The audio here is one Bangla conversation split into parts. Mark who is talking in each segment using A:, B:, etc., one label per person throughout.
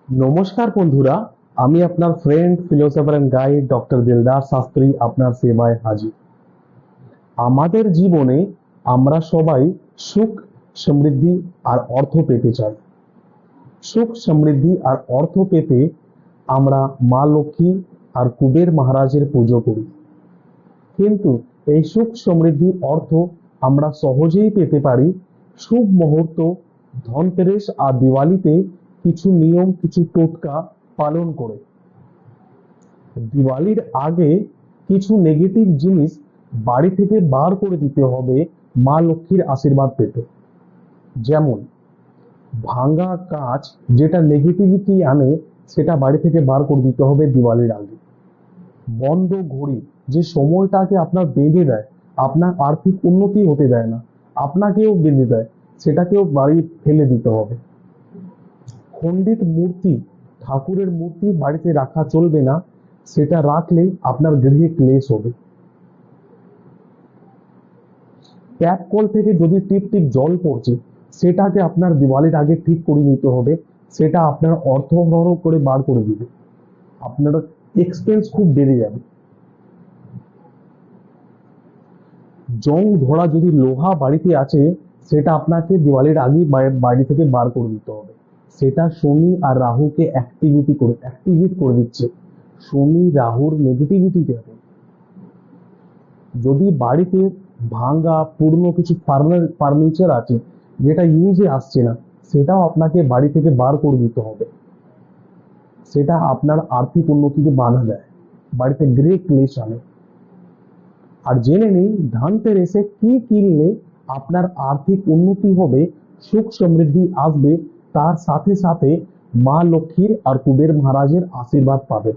A: নমস্কার বন্ধুরা, আমি আপনার friend philosopher and guide doctor Dildar Shastri আপনার সেবায় হাজির। আমাদের জীবনে আমরা সবাই সুখ, সমৃদ্ধি আর অর্থ পেতে চাই। সুখ, সমৃদ্ধি আর অর্থ পেতে আমরা মা লক্ষ্মী আর কুবের মহারাজের পুজো করি। কিন্তু এই সুখ, সমৃদ্ধি, অর্থ আমরা সহজেই পেতে পারি শুভ মুহূর্ত, ধনতেরাস আর দিওয়ালিতে কিছু নিয়ম, কিছু টোটকা পালন করে। দিওয়ালির আগে কিছু নেগেটিভ জিনিস বাড়ি থেকে বার করে দিতে হবে মা লক্ষ্মীর আশীর্বাদ পেতে। যেমন ভাঙা কাঁচ, যেটা নেগেটিভিটি আনে, সেটা বাড়ি থেকে বার করে দিতে হবে দিওয়ালির আগে। বন্ধ ঘড়ি, যে সময়টাকে আপনার বেঁধে দেয়, আপনার আর্থিক উন্নতি হতে দেয় না, আপনাকেও বেঁধে দেয়, সেটাকেও বাড়ি ফেলে দিতে হবে। খণ্ডিত মূর্তি, ঠাকুরের মূর্তি বাড়িতে রাখা চলবে না, সেটা রাখলে আপনার গৃহে ক্লেশ হবে। ট্যাপ কল থেকে যদি টিপ টিপ জল পড়ছে, সেটাকে আপনার দিওয়ালির আগে ঠিক করে নিতে হবে, সেটা আপনার অর্থ হরণ করে বার করে দিবে, আপনার এক্সপেন্স খুব বেড়ে যাবে। জং ধরা যদি লোহা বাড়িতে আছে, সেটা আপনাকে দিওয়ালির আগে বাড়ি থেকে বার করে দিতে হবে, সেটা শনি আর রাহুকে অ্যাক্টিভেট করে দিচ্ছে, শনি রাহুর নেগেটিভিটি যাবে। যদি বাড়িতে ভাঙা পুরনো কিছু ফার্নিচার আছে, যেটা ইউজে আসছে না, সেটাও আপনাকে বাড়ি থেকে বার করে দিতে হবে, সেটা আপনার আর্থিক উন্নতিতে বাধা দেয়, বাড়িতে গৃহে ক্লেশ আনে। আর জেনে নিন ধনতেরাসে কি কিনলে আপনার আর্থিক উন্নতি হবে, সুখ সমৃদ্ধি আসবে, তার সাথে সাথে মা লক্ষ্মীর আর কুবের মহারাজের আশীর্বাদ পাবেন।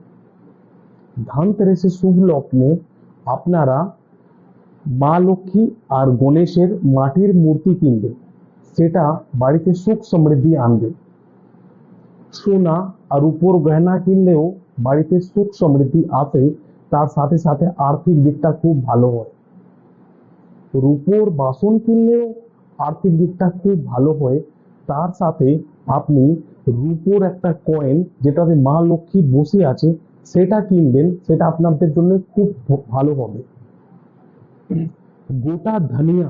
A: ধনতেরাসে শুভ লগ্নে আপনারা মা লক্ষ্মী আর গণেশের মাটির মূর্তি কিনবেন, সেটা বাড়িতে সুখ সমৃদ্ধি আনবে। সোনা আর রূপোর গয়না কিনলেও বাড়িতে সুখ সমৃদ্ধি আসে, তার সাথে সাথে আর্থিক দিকটা খুব ভালো হয়। রূপোর বাসন কিনলেও আর্থিক দিকটা খুব ভালো হয়, তার সাথে আপনি রূপোর একটা কয়েন, যেটাতে মা লক্ষ্মী বসে আছে, সেটা কিনবেন, সেটা আপনাদের জন্য খুব ভালো হবে। গোটা ধনিয়া,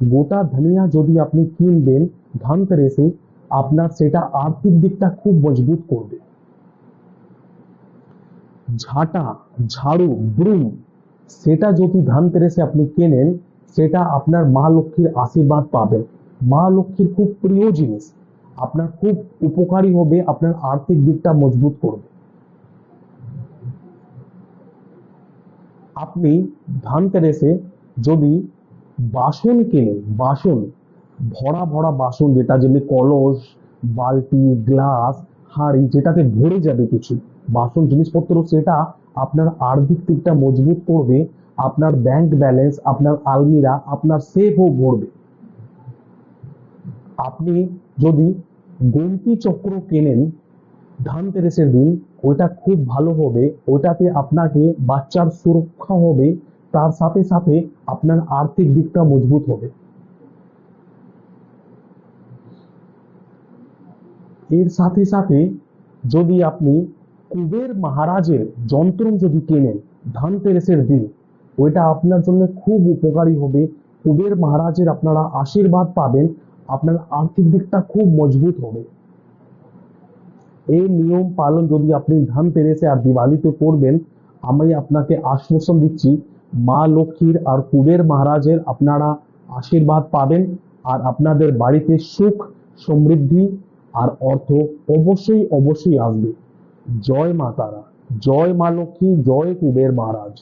A: গোটা ধনিয়া যদি আপনি কিনবেন ধনতেরাসে, আপনার সেটা আর্থিক দিকটা খুব মজবুত করবে। ঝাঁটা, ঝাড়ু, ব্রুম, সেটা যদি ধনতেরাসে আপনি কেনেন, সেটা আপনার মা লক্ষ্মীর আশীর্বাদ পাবেন। মা লক্ষ্মীর খুব প্রিয় জিনিস, আপনার খুব উপকারী হবে, আপনার আর্থিক দিকটা মজবুত করবে। আপনি ধনতেরাসে যদি বাসন কেনেন, বাসন, ভরা ভরা বাসন, যেটা যেমনি কলস, বালতি, গ্লাস, হাঁড়ি, যেটাতে ভরে যাবে কিছু বাসন জিনিসপত্র, সেটা আপনার আর্থিক দিকটা মজবুত করবে, আপনার ব্যাংক ব্যালেন্স, আপনার আলমিরা, আপনার সেফও ভরবে। আপনি যদি গোমতী চক্র কেনেন ধনতেরাসের দিন, ওইটা খুব ভালো হবে, ওইটাতে আপনাকে বাচ্চার সুরক্ষা হবে, তার সাথে সাথে আপনার আর্থিক দিকটা মজবুত হবে। এর সাথে সাথে যদি আপনি কুবের মহারাজের যন্ত্র যদি কেনেন ধনতেরাসের দিন, ওইটা আপনার জন্য খুব উপকারী হবে, কুবের মহারাজের আপনারা আশীর্বাদ পাবেন, আপনার আর্থিক দিকটা খুব মজবুত হবে। এই নিয়ম পালন যদি আপনি ধনতেরাসে আর দিওয়ালিতে করবেন, আমি আপনাকে আশ্বাসন দিচ্ছি, মা লক্ষ্মীর আর কুবের মহারাজের আপনারা আশীর্বাদ পাবেন, আর আপনাদের বাড়িতে সুখ, সমৃদ্ধি আর অর্থ অবশ্যই অবশ্যই আসবে। জয় মা তারা, জয় মা লক্ষ্মী, জয় কুবের মহারাজ।